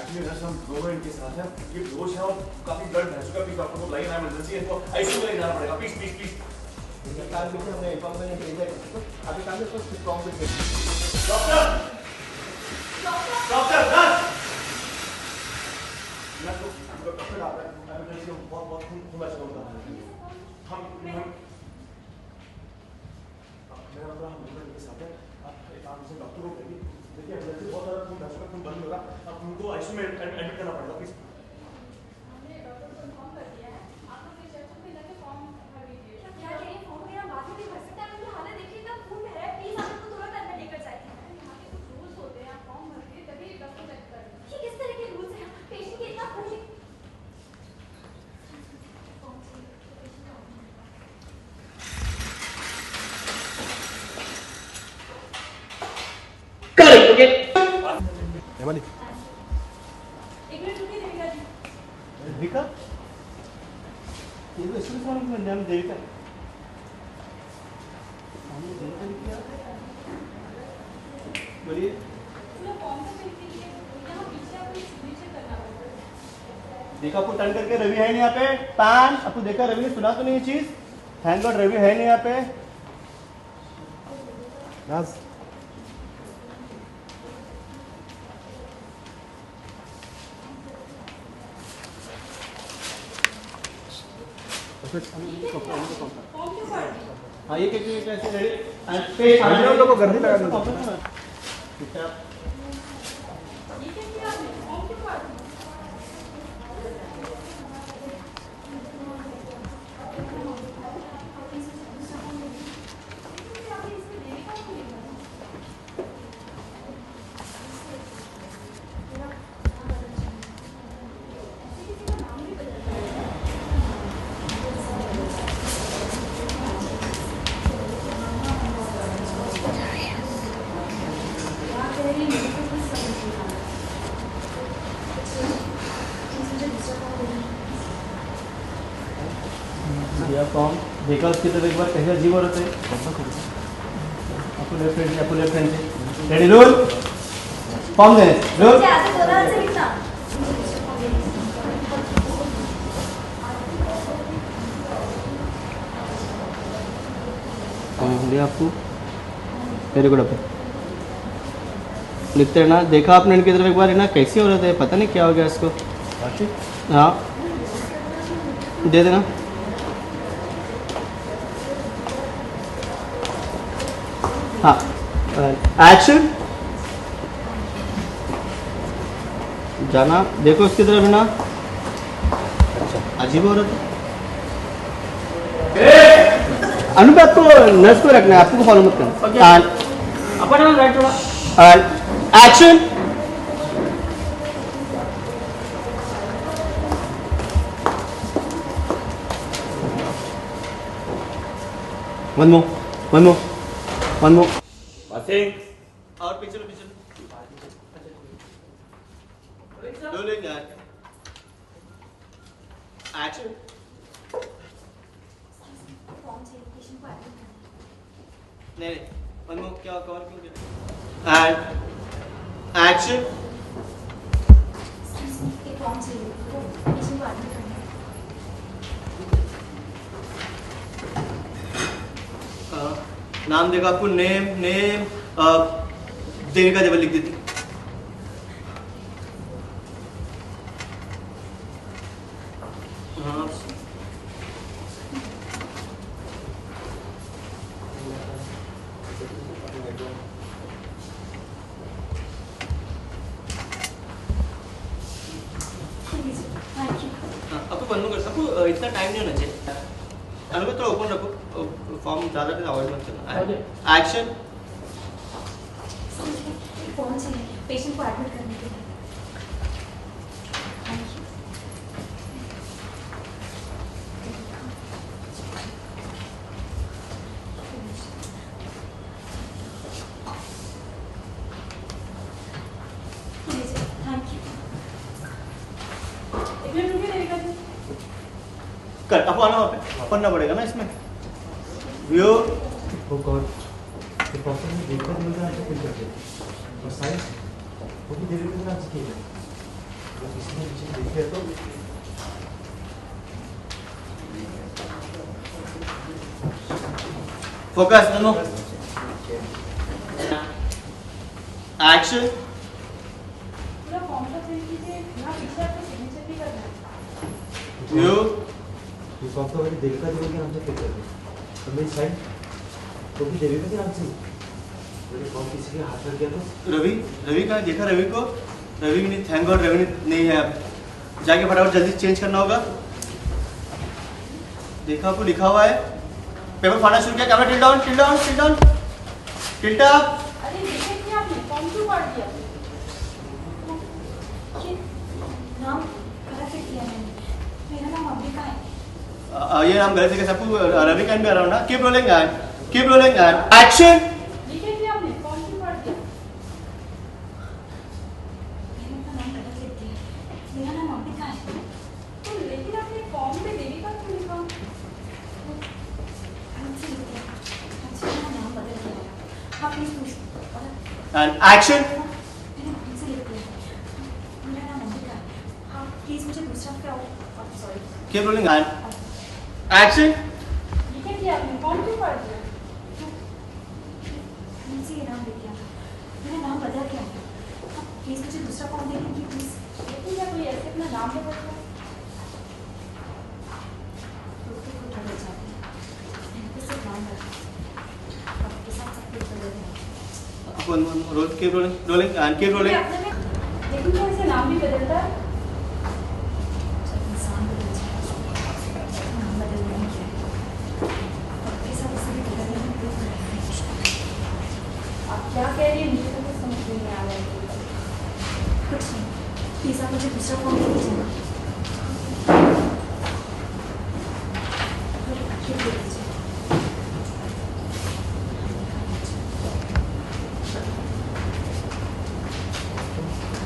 Actually nurse हम दोनों इनके साथ हैं, ये बेहोश है और काफी ब्लड बह चुका है, प्लीज डॉक्टर को बुलाइए, इमरजेंसी है, तो आईसीयू में ले जाना पड़ेगा, प्लीज प्लीज प्लीज। काल में हमने इन्फॉर्म मैंने भेजा है, तो अभी काल में कुछ स्ट्रॉन्ग भी डॉक्टर डॉक्टर नर्स नर्स को डॉक्टर आ रहा है, इमरजेंसी में बहुत खून बह चुका है। हम मेरा मतलब हम दोनों इनके साथ हैं, आप एक काम से डॉक्टर को कहिए, देखिए इमरजेंसी बहुत सारा खून बह चुका है, खून बंद होगा, अब उनको आईसीयू में एडमिट करना पड़ेगा, प्लीज। हमने डॉक्टर को इन्फॉर्म कर दिया है, आप लोग रिसेप्शन पे जाके फॉर्म भर दीजिए। क्या करिए, फॉर्म वगैरह बाद में भी भर सकते हैं, उनकी हालत देखिए एकदम खून बह रहा है, प्लीज आप उनको तुरंत अंदर लेकर जाइए। यहाँ के कुछ रूल्स होते हैं, आप फॉर्म भर दिए तभी डॉक्टर चेक करेंगे। ये किस तरह के रूल्स हैं? पेशेंट के इतना खून हेमली एक मिनट रुकिए देविका जी। देविका ये तो इसमें कौन है? नाम देविका हमने देविका लिखा बोलिए। पूरा फॉर्म तो फिल कीजिए, यहाँ पीछे आपको सिग्नेचर करना होगा। देखा आपको टर्न करके रवि है नहीं यहाँ पे, पान आपको देखा रवि ने सुना तो नहीं ये चीज, थैंक गॉड रवि है नहीं यहाँ पे। नाज फॉर्म क्यों भर दिए? हाँ ये कैसे रेडी हम लोग को गर्मी लगा दी। ये क्या किया आपने? फॉर्म क्यों भर दिए? आपने इसमें देविका क्यों लिखा? ऐसे किसी का नाम भी बदल दिया। फॉर्म देखा उसकी तरफ एक बार कैसे अजीब हो रहा है। आपको लेफ्ट हैंड से रेडी रोल फॉर्म देने रोल। मुझे आगे बोला से लिखना। लिया आपको वेरी गुड। अपन लिखते हैं ना, देखा आपने इनकी तरफ एक बार है ना, कैसे हो रहे थे, पता नहीं क्या हो गया इसको। हाँ दे देना। हाँ एक्शन जाना, देखो उसकी तरफ है ना, अच्छा अजीब हो रहा था। अनुभव आपको नर्स को रखना है, आपको फॉलो मत करना। अपन राइट थोड़ा एक्शन वन मोर और पीछे एक्शन फॉर्म से पेशेंट को एडमिट करना है। नहीं वन मोर क्या कवर क्यों किया एंड एक्शन एक फॉर्म से पेशेंट को एडमिट करना है। नाम देखा आपको, नेम देविका देवल लिख दी थी। हाँ थैंक यू। आपको बंद कर, आपको इतना टाइम नहीं होना चाहिए। अनुभव थोड़ा ओपन रखो, फॉर्म ज़्यादा भी अवॉइड मत करना। एक्शन फॉर्म से पेशेंट को एडमिट करने के लिए। Thank you. Thank you. एक मिनट रुकिए देविका जी। कर आपको आना वहाँ पे पढ़ना पड़ेगा ना इसमें view. Oh God, the problem is देखकर मिल रहा है तो फिर करते हैं और साइंस वो भी धीरे धीरे सीखेगा। तो किसी ने मुझे देखे तो फोकस दोनों एक्शन पूरा फॉर्म का फिल कीजिए ना पीछे आपको सिग्नेचर भी करना है यू ये फॉर्म तो मैंने देविका देवी के नाम से फिल कर दिया तो मेरी साइन तो भी देविका के नाम से मैंने फॉर्म किसी के हाथ में किया तो रवि का देखा रवि को रवि नहीं थैंक गॉड रवि नहीं है अब जाके फटाफट जल्दी चेंज करना होगा देखा आपको लिखा हुआ है पेपर फाड़ना शुरू किया camera tilt down tilt up अरे देखे कि आपने फॉर्म क्यों फाड़ दिया ये नाम गलत लिख दिया मैंने मेरा नाम अंबिका है ये नाम गलत है सबको रवि कैन भी अराउंड ना कीप रोलिंग एंड एक्शन देखे कि आपने फॉर्म क्यों फाड़ दिया मैंने अपना नाम गलत लिख दिया मेरा नाम अंबिका है तो लेकिन आपने फॉर्म पे देविका क्यों लिखा गलत से लिख दिया अच्छा मेरा नाम बदल दिया हाँ प्लीज पूछ एंड एक्शन मैंने गलत से लिख दिया मेरा नाम अंबिका है हाँ प्लीज मुझे दूसरा क्या हो sorry keep rolling and action देखे कि आपने फॉर्म क्यों फाड़ दिया मुझसे ये नाम लिख दिया मेरा नाम बदल गया हाँ प्लीज मुझे दूसरा फॉर्म दे दीजिए प्लीज लेकिन क्या कोई ऐसे अपना नाम ले सकता है रोटी को उठा ले जाती मैंने तो सिर्फ नाम रखा आपके साथ सब कुछ बदल गया अपन roll keep rolling and keep rolling अपने में लेकिन क्या ऐसे नाम भी बदलता है जब इंसान बदल जाए नाम बदलने में क्या है आपके साथ उसे भी बदलने में क्यों कर रहे हैं आप क्या कह रही हैं मुझे तो कुछ समझ में नहीं आ रहा है कुछ नहीं प्लीज आप मुझे दूसरा फॉर्म दे दीजिए ना ये दे दीजिए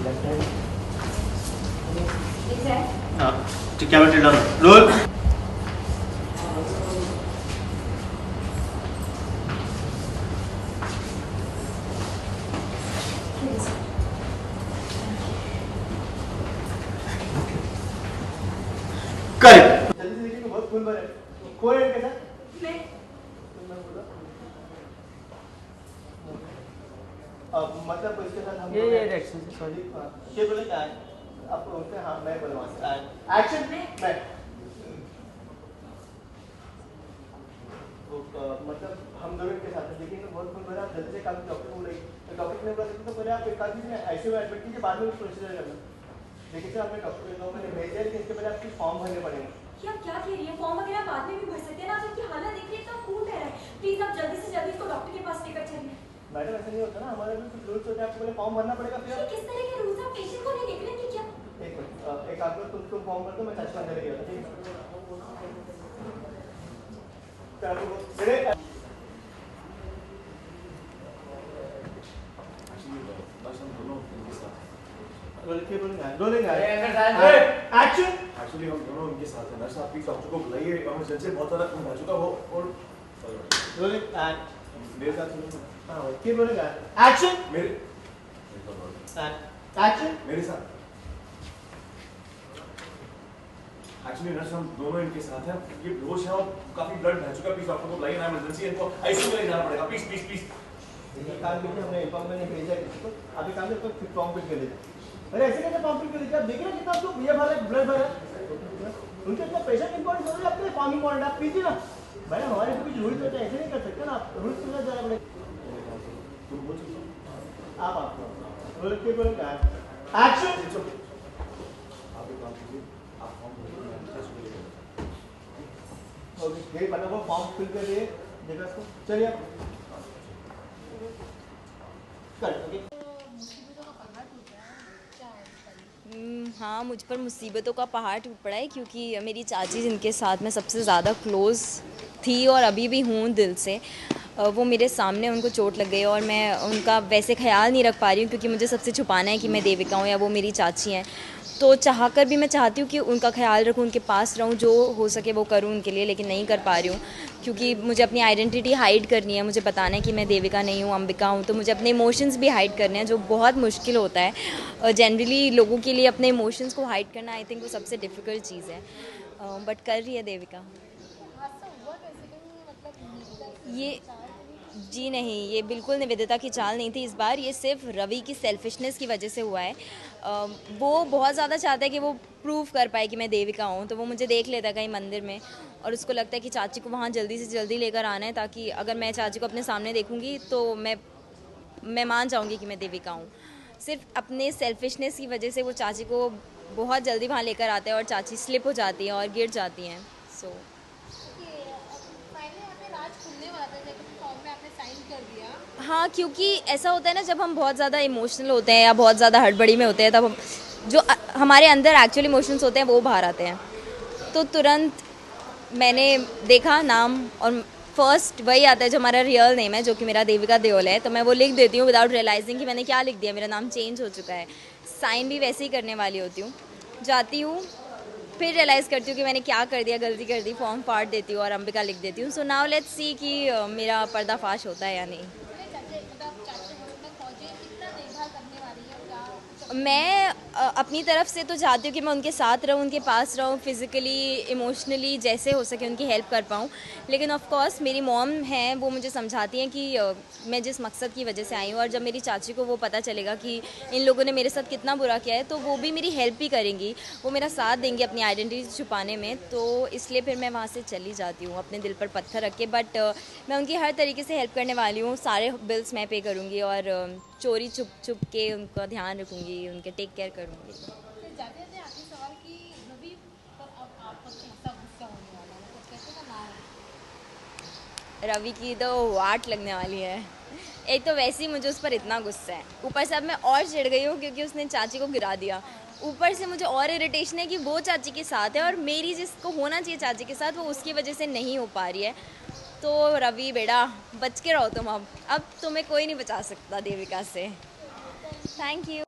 लेफ्ट हैंड एग्जैक्ट हाँ कैमरा टिल्ट डाउन रोल ये दीजिए करेक्ट जल्दी से देखिए बहुत खून भरा है कोई एंड के साथ मैं अब मतलब इसके साथ हम ये एक्शन सॉरी ये बोले क्या है आप उनसे हाँ मैं बोलवा एक्शन मैं मतलब हम दोनों के साथ लेकिन बहुत खून भरा जल्दी से काम डॉक्टर को बोले डॉक्टर ने बोला तो पहले आप एक आदमी में आईसीयू में एडमिट कीजिए बाद में उसको प्रोसीजर करना देखिए सर हमने डॉक्टर को मैंने भेजा है कि इसके पहले आपकी फॉर्म भरने पड़ेंगे क्या क्या कह रही है फॉर्म वगैरह बाद में भी भर सकते हैं ना आप इसकी हालत देखिए इतना खून बह रहा है प्लीज आप जल्दी से जल्दी इसको डॉक्टर के पास लेकर चलिए मैडम ऐसा नहीं होता ना हमारे भी कुछ रूल्स होते हैं आपको पहले फॉर्म भरना पड़ेगा ये फिर किस तरह के रूल्स आप पेशेंट को नहीं देख रहे हैं कि क्या एक मिनट एक आदमी तुम फॉर्म भर दो मैं चाची अंदर गया था ठीक है तो आपको मेरे रोलिंग एक्शन एक्चुअली हम दोनों उनके साथ हैं नर्स आप प्लीज डॉक्टर को बुलाइए इमरजेंसी बहुत ज़्यादा खून आ चुका वो और रोलिंग मेरे साथ सुनो हाँ कीप रोलिंग एक्शन मेरे एक्शन मेरे साथ एक्चुअली नर्स हम दोनों इनके साथ हैं ये बेहोश है और काफी ब्लड बह चुका है प्लीज डॉक्टर को बुलाइए ना इमरजेंसी इनको आईसीयू में ले जाना पड़ेगा प्लीज प्लीज प्लीज देखिए काम कीजिए हमने इन्फॉर्म करने भेजा है किसी को अभी काम करके फिर फॉर्म फिल कर लीजिए अरे ऐसे कैसे फॉर्म फिल कर लीजिए आप देखिए ना कितना आपको ये भरा ब्लड भरा उनके इतना पेशेंट इंपॉर्टेंट हो रहा है आपके लिए फॉर्म इंपॉर्टेंट आप पीजिए ना मैडम हमारे कुछ रूल्स होते हैं ऐसे नहीं कर सकते ना आप रूल्स के साथ जाना पड़ेगा तुम बोल सकते हो आप रोल के बोलेंगे एक्शन It's okay. आप एक काम कीजिए आप फॉर्म भरिए मैं टेस्ट को लेकर ओके ये बना वो फॉर्म फिल कर दिए देखा इसको चलिए आप कर ओके हाँ मुझ पर मुसीबतों का पहाड़ टूट पड़ा है क्योंकि मेरी चाची जिनके साथ मैं सबसे ज़्यादा क्लोज़ थी और अभी भी हूँ दिल से वो मेरे सामने उनको चोट लग गई और मैं उनका वैसे ख्याल नहीं रख पा रही हूँ क्योंकि मुझे सबसे छुपाना है कि मैं देविका हूँ या वो मेरी चाची हैं। तो चाहकर भी मैं चाहती हूँ कि उनका ख्याल रखूँ, उनके पास रहूँ, जो हो सके वो करूँ उनके लिए, लेकिन नहीं कर पा रही हूँ क्योंकि मुझे अपनी आइडेंटिटी हाइड करनी है। मुझे बताना है कि मैं देविका नहीं हूँ, अंबिका हूँ। तो मुझे अपने इमोशंस भी हाइड करने हैं, जो बहुत मुश्किल होता है। जनरली लोगों के लिए अपने इमोशंस को हाइड करना आई थिंक वो सबसे डिफ़िकल्ट चीज़ है, बट कर रही है देविका। ये जी नहीं, ये बिल्कुल निवेदिता की चाल नहीं थी इस बार, ये सिर्फ रवि की सेल्फिशनेस की वजह से हुआ है। वो बहुत ज़्यादा चाहता है कि वो प्रूव कर पाए कि मैं देविका हूँ, तो वो मुझे देख लेता है कहीं मंदिर में और उसको लगता है कि चाची को वहाँ जल्दी से जल्दी लेकर आना है, ताकि अगर मैं चाची को अपने सामने देखूँगी तो मैं मान जाऊँगी कि मैं देविका हूँ। सिर्फ अपने सेल्फिशनेस की वजह से वो चाची को बहुत जल्दी वहाँ लेकर आता है और चाची स्लिप हो जाती है और गिर जाती हैं। सो हाँ, क्योंकि ऐसा होता है ना, जब हम बहुत ज़्यादा इमोशनल होते हैं या बहुत ज़्यादा हड़बड़ी में होते हैं, तब हम जो हमारे अंदर एक्चुअल इमोशंस होते हैं वो बाहर आते हैं। तो तुरंत मैंने देखा नाम और फर्स्ट वही आता है जो हमारा रियल नेम है, जो कि मेरा देविका देओल है। तो मैं वो लिख देती हूँ विदाउट रियलाइजिंग कि मैंने क्या लिख दिया, मेरा नाम चेंज हो चुका है। साइन भी वैसे ही करने वाली होती हूँ, जाती हूँ फिर रियलाइज़ करती हूँ कि मैंने क्या कर दिया, गलती कर दी, फॉर्म फाड़ देती हूँ और अंबिका लिख देती हूँ। सो नाउ लेट्स सी कि मेरा पर्दाफाश होता है या नहीं। मैं अपनी तरफ से तो चाहती हूँ कि मैं उनके साथ रहूँ, उनके पास रहूँ, फिज़िकली इमोशनली जैसे हो सके उनकी हेल्प कर पाऊँ। लेकिन ऑफ कोर्स मेरी मॉम हैं, वो मुझे समझाती हैं कि मैं जिस मकसद की वजह से आई हूँ, और जब मेरी चाची को वो पता चलेगा कि इन लोगों ने मेरे साथ कितना बुरा किया है, तो वो भी मेरी हेल्प भी करेंगी, वो मेरा साथ देंगी अपनी आइडेंटिटी छुपाने में। तो इसलिए फिर मैं वहाँ से चली जाती हूँ अपने दिल पर पत्थर रख के। बट मैं उनकी हर तरीके से हेल्प करने वाली हूँ, सारे बिल्स मैं पे करूँगी और चोरी छुप छुप के उनका ध्यान रखूँगी, उनके टेक केयर करूँगी। रवि की तो वाट लगने वाली है। एक तो वैसे ही मुझे उस पर इतना गुस्सा है, ऊपर से अब मैं और चिढ़ गई हूँ क्योंकि उसने चाची को गिरा दिया। ऊपर से मुझे और इरिटेशन है कि वो चाची के साथ है और मेरी जिसको होना चाहिए चाची के साथ वो उसकी वजह से नहीं हो पा रही है। तो रवि बेटा बच के रहो तुम, अब तुम्हें कोई नहीं बचा सकता देविका से। Thank you.